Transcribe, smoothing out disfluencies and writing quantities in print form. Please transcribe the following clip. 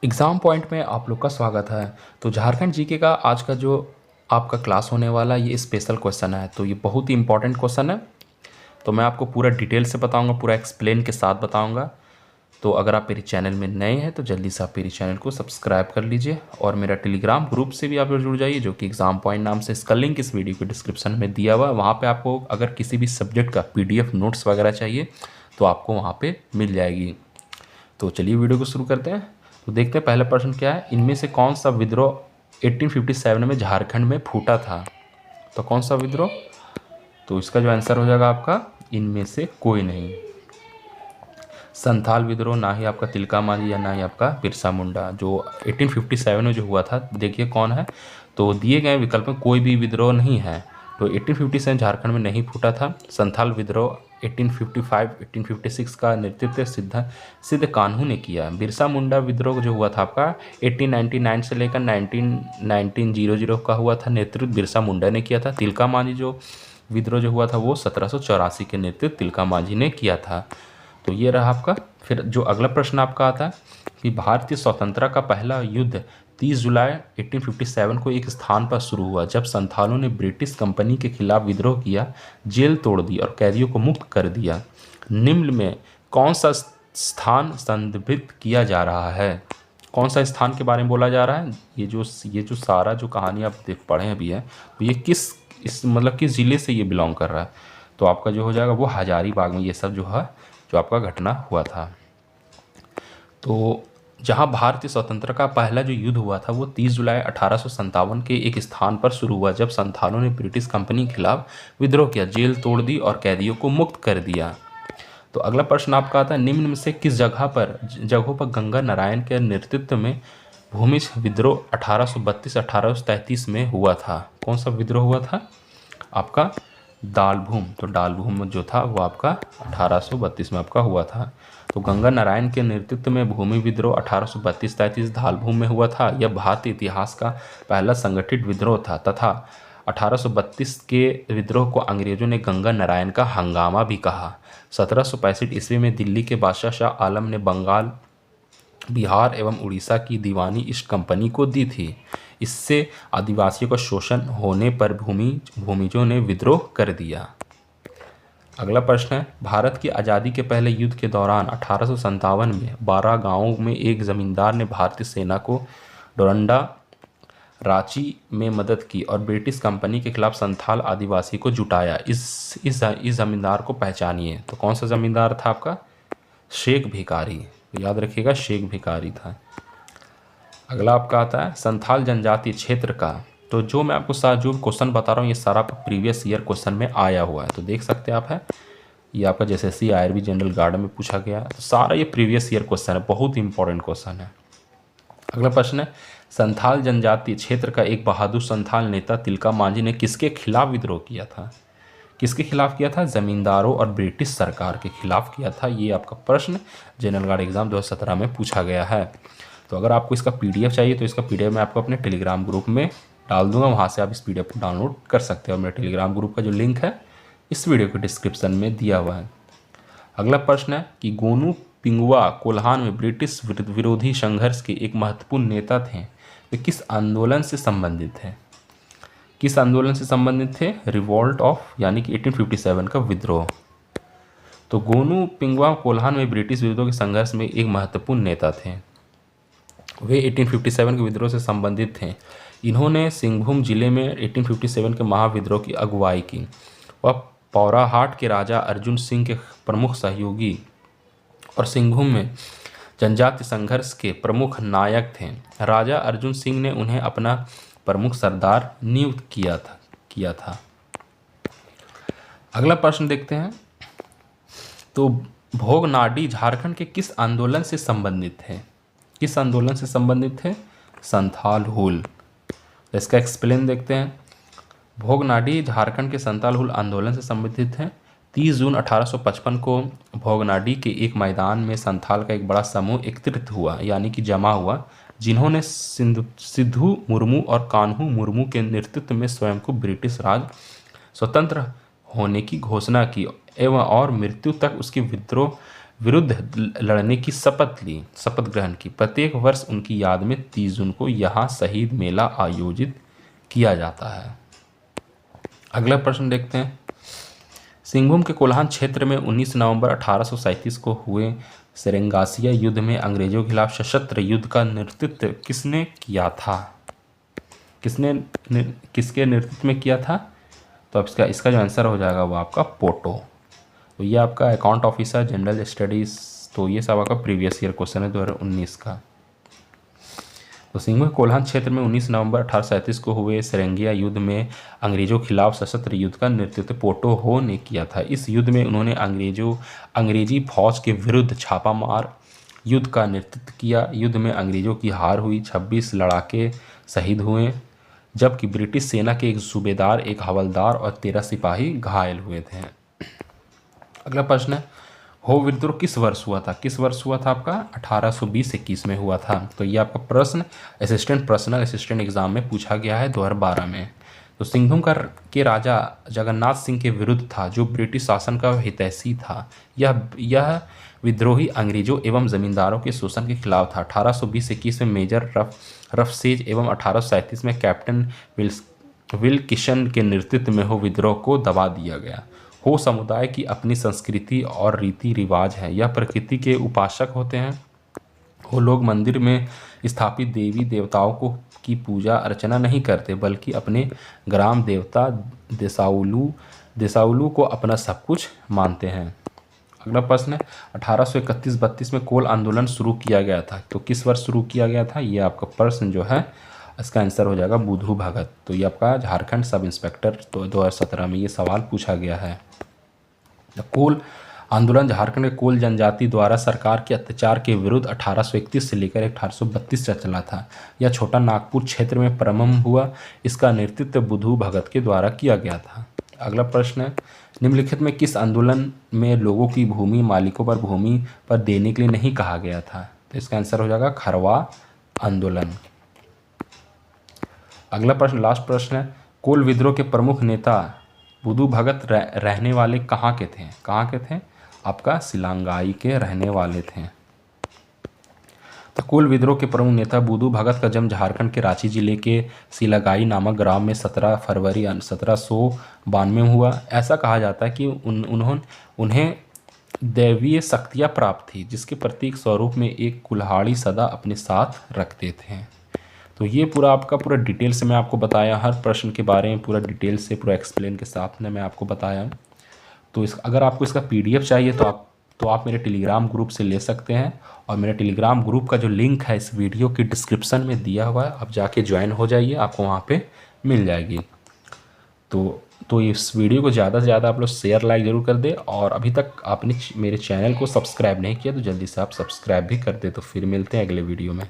Exam point में आप लोग का स्वागत है। तो झारखंड जीके का आज का जो आपका क्लास होने वाला है ये स्पेशल क्वेश्चन है। तो ये बहुत ही इंपॉर्टेंट क्वेश्चन है। तो मैं आपको पूरा डिटेल से बताऊंगा, पूरा एक्सप्लेन के साथ बताऊंगा। तो अगर आप मेरे चैनल में नए हैं तो जल्दी से आप मेरे चैनल को सब्सक्राइब कर लीजिए और मेरा टेलीग्राम ग्रुप से भी आप जुड़ जाइए, जो कि एग्ज़ाम पॉइंट नाम से। इसका लिंक इस वीडियो के डिस्क्रिप्शन में दिया हुआ है। वहाँ पे आपको अगर किसी भी सब्जेक्ट का PDF नोट्स वगैरह चाहिए तो आपको वहाँ पे मिल जाएगी। तो चलिए वीडियो को शुरू करते हैं। तो देखते हैं पहला प्रश्न क्या है। इनमें से कौन सा विद्रोह 1857 में झारखंड में फूटा था? तो कौन सा विद्रोह? तो इसका जो आंसर हो जाएगा आपका इनमें से कोई नहीं। संथाल विद्रोह, ना ही आपका तिलका मांझी या ना ही आपका बिरसा मुंडा। जो 1857 में जो हुआ था, देखिए कौन है। तो दिए गए विकल्प में कोई भी विद्रोह नहीं है। तो 1857 झारखंड में नहीं फूटा था। संथाल विद्रोह 1855 1856 का नेतृत्व सिद्ध कान्हू ने किया। बिरसा मुंडा विद्रोह जो हुआ था आपका 1899 से लेकर 1900 का हुआ था, नेतृत्व बिरसा मुंडा ने किया था। तिलका मांझी जो विद्रोह जो हुआ था वो 1784 के नेतृत्व तिलका मांझी ने किया था। तो ये रहा आपका। फिर जो अगला प्रश्न आपका आता है कि भारतीय स्वतंत्रता का पहला युद्ध 30 जुलाई 1857 को एक स्थान पर शुरू हुआ जब संथालों ने ब्रिटिश कंपनी के खिलाफ विद्रोह किया, जेल तोड़ दी और कैदियों को मुक्त कर दिया। निम्न में कौन सा स्थान संदर्भित किया जा रहा है? कौन सा स्थान के बारे में बोला जा रहा है? ये जो सारा जो कहानी आप देख पढ़े अभी है, तो ये किस मतलब किस ज़िले से ये बिलोंग कर रहा है? तो आपका जो हो जाएगा वो हजारीबाग में ये सब जो है जो आपका घटना हुआ था। तो जहां भारतीय स्वतंत्रता का पहला जो युद्ध हुआ था वो 30 जुलाई 1857 के एक स्थान पर शुरू हुआ जब संथालों ने ब्रिटिश कंपनी के खिलाफ विद्रोह किया, जेल तोड़ दी और कैदियों को मुक्त कर दिया। तो अगला प्रश्न आपका आता है, निम्न में से किस जगहों पर गंगा नारायण के नेतृत्व में भूमिज विद्रोह 1832-1833 में हुआ था? कौन सा विद्रोह हुआ था? आपका दालभूम। तो दालभूम जो था वो आपका 1832 में आपका हुआ था। तो गंगा नारायण के नेतृत्व में भूमि विद्रोह 1832-33 दालभूम में हुआ था। यह भारतीय इतिहास का पहला संगठित विद्रोह था तथा 1832 के विद्रोह को अंग्रेजों ने गंगा नारायण का हंगामा भी कहा। 1765 ईस्वी में दिल्ली के बादशाह शाह आलम ने बंगाल, बिहार एवं उड़ीसा की दीवानी ईस्ट कंपनी को दी थी। इससे आदिवासियों का शोषण होने पर भूमिजों ने विद्रोह कर दिया। अगला प्रश्न है, भारत की आज़ादी के पहले युद्ध के दौरान 1857 में 12 गांवों में एक जमींदार ने भारतीय सेना को डोरंडा, रांची में मदद की और ब्रिटिश कंपनी के खिलाफ संथाल आदिवासी को जुटाया। इस जमींदार को पहचानिए। तो कौन सा जमींदार था आपका? शेख भिखारी। याद रखिएगा, शेख भिखारी था। अगला आपका आता है संथाल जनजातीय क्षेत्र का। तो जो मैं आपको जो क्वेश्चन बता रहा हूँ ये सारा प्रीवियस ईयर क्वेश्चन में आया हुआ है। तो देख सकते हैं आप है, ये आपका जैसे IRB जनरल गार्ड में पूछा गया। तो सारा ये प्रीवियस ईयर क्वेश्चन है, बहुत ही इंपॉर्टेंट क्वेश्चन है। अगला प्रश्न है, संथाल जनजातीय क्षेत्र का एक बहादुर संथाल नेता तिलका मांझी ने किसके खिलाफ विद्रोह किया था? किसके खिलाफ किया था? जमींदारों और ब्रिटिश सरकार के खिलाफ किया था। ये आपका प्रश्न जनरल गार्ड एग्जाम 2017 में पूछा गया है। तो अगर आपको इसका PDF चाहिए तो इसका PDF मैं आपको अपने टेलीग्राम ग्रुप में डाल दूंगा, वहाँ से आप इस PDF को डाउनलोड कर सकते हैं और मेरे टेलीग्राम ग्रुप का जो लिंक है इस वीडियो के डिस्क्रिप्शन में दिया हुआ है। अगला प्रश्न है कि गोनू पिंगुआ कोल्हान में ब्रिटिश विरोधी संघर्ष के एक महत्वपूर्ण नेता थे, वे किस आंदोलन से संबंधित थे? किस आंदोलन से संबंधित थे? रिवॉल्ट ऑफ यानी कि 1857 का विद्रोह। तो गोनू पिंगुआ कोल्हान में ब्रिटिश विरोध के संघर्ष में एक महत्वपूर्ण नेता थे। वे 1857 के विद्रोह से संबंधित थे। इन्होंने सिंहभूम जिले में 1857 के महाविद्रोह की अगुवाई की। वह पौराहाट के राजा अर्जुन सिंह के प्रमुख सहयोगी और सिंहभूम में जनजातीय संघर्ष के प्रमुख नायक थे। राजा अर्जुन सिंह ने उन्हें अपना प्रमुख सरदार नियुक्त किया था। अगला प्रश्न देखते हैं। तो भोगनाडी झारखंड के किस आंदोलन से संबंधित है? किस आंदोलन से संबंधित है? संथाल हुल। इसका एक्सप्लेन देखते हैं। भोगनाडी झारखंड के संथाल हुल आंदोलन से संबंधित है। 30 जून 1855 को भोगनाडी के एक मैदान में संथाल का एक बड़ा समूह एकत्रित हुआ यानी कि जमा हुआ, जिन्होंने सिद्धू मुर्मू और कान्हू मुर्मू के नेतृत्व में स्वयं को ब्रिटिश राज स्वतंत्र होने की घोषणा की एवं और मृत्यु तक उसकी विद्रोह विरुद्ध लड़ने की शपथ ग्रहण की। प्रत्येक वर्ष उनकी याद में 30 जून को यहाँ शहीद मेला आयोजित किया जाता है। अगला प्रश्न देखते हैं। सिंहभूम के कोल्हान क्षेत्र में 19 नवंबर 1837 को हुए सेरेंगासिया युद्ध में अंग्रेजों के खिलाफ सशस्त्र युद्ध का नेतृत्व किसने किया था? किसके नेतृत्व में किया था? तो अब इसका जो आंसर हो जाएगा वो आपका पोटो। तो ये आपका अकाउंट ऑफिसर, जनरल स्टडीज़, तो ये सब आपका प्रीवियस ईयर क्वेश्चन है 2019 का। तो सिंहभूम कोल्हान क्षेत्र में 19 नवंबर 1837 को हुए सेरेंगिया युद्ध में अंग्रेजों के खिलाफ सशस्त्र युद्ध का नेतृत्व पोटो हो ने किया था। इस युद्ध में उन्होंने अंग्रेजी फौज के विरुद्ध छापामार युद्ध का नेतृत्व किया। युद्ध में अंग्रेजों की हार हुई, 26 लड़ाके शहीद हुए, जबकि ब्रिटिश सेना के एक सूबेदार, एक हवलदार और 13 सिपाही घायल हुए थे। अगला प्रश्न है, हो विद्रोह किस वर्ष हुआ था? किस वर्ष हुआ था आपका? 1820-21 में हुआ था। तो ये आपका प्रश्न पर्सनल असिस्टेंट एग्जाम में पूछा गया है 2012 में। तो सिंहभूम के राजा जगन्नाथ सिंह के विरुद्ध था, जो ब्रिटिश शासन का हितैषी था। यह विद्रोही अंग्रेजों एवं जमींदारों के शोषण के खिलाफ था। 1820-21 में मेजर रफसेज एवं 1837 में कैप्टन विल्किसन के नेतृत्व में हो विद्रोह को दबा दिया गया। हो समुदाय की अपनी संस्कृति और रीति रिवाज है। यह प्रकृति के उपासक होते हैं। वो लोग मंदिर में स्थापित देवी देवताओं की पूजा अर्चना नहीं करते, बल्कि अपने ग्राम देवता देसाउलू को अपना सब कुछ मानते हैं। अगला प्रश्न है, 1831-32 में कोल आंदोलन शुरू किया गया था। तो किस वर्ष शुरू किया गया था? ये आपका प्रश्न जो है इसका आंसर हो जाएगा बुधू भगत। तो ये आपका झारखंड सब इंस्पेक्टर तो 2017 में ये सवाल पूछा गया है। कोल आंदोलन झारखंड के कोल जनजाति द्वारा सरकार के अत्याचार के विरुद्ध 1831 से लेकर 1832 तक चला था। यह छोटा नागपुर क्षेत्र में प्रारंभ हुआ। इसका नेतृत्व बुधू भगत के द्वारा किया गया था। अगला प्रश्न है, निम्नलिखित में किस आंदोलन में लोगों की भूमि मालिकों पर भूमि पर देने के लिए नहीं कहा गया था? तो इसका आंसर हो जाएगा खरवा आंदोलन। अगला प्रश्न लास्ट प्रश्न है, कोल विद्रोह के प्रमुख नेता बुधू भगत रहने वाले कहाँ के थे? कहाँ के थे? आपका सिलांगाई के रहने वाले थे। तो कोल विद्रोह के प्रमुख नेता बुधू भगत का जन्म झारखंड के रांची जिले के सिलागाई नामक ग्राम में 17 फरवरी 1792 में हुआ। ऐसा कहा जाता है कि उन्हें दैवीय शक्तियाँ प्राप्त थी, जिसके प्रतीक स्वरूप में एक कुल्हाड़ी सदा अपने साथ रखते थे। तो ये पूरा आपका पूरा डिटेल से मैं आपको बताया, हर प्रश्न के बारे में पूरा डिटेल से पूरा एक्सप्लेन के साथ में मैं आपको बताया। तो अगर आपको इसका PDF चाहिए तो आप मेरे टेलीग्राम ग्रुप से ले सकते हैं, और मेरे टेलीग्राम ग्रुप का जो लिंक है इस वीडियो के डिस्क्रिप्शन में दिया हुआ है, आप जाके ज्वाइन हो जाइए, आपको वहाँ पे मिल जाएगी। तो इस वीडियो को ज़्यादा से ज़्यादा आप लोग शेयर लाइक ज़रूर कर दे, और अभी तक आपने मेरे चैनल को सब्सक्राइब नहीं किया तो जल्दी से आप सब्सक्राइब भी कर दे। तो फिर मिलते हैं अगले वीडियो में।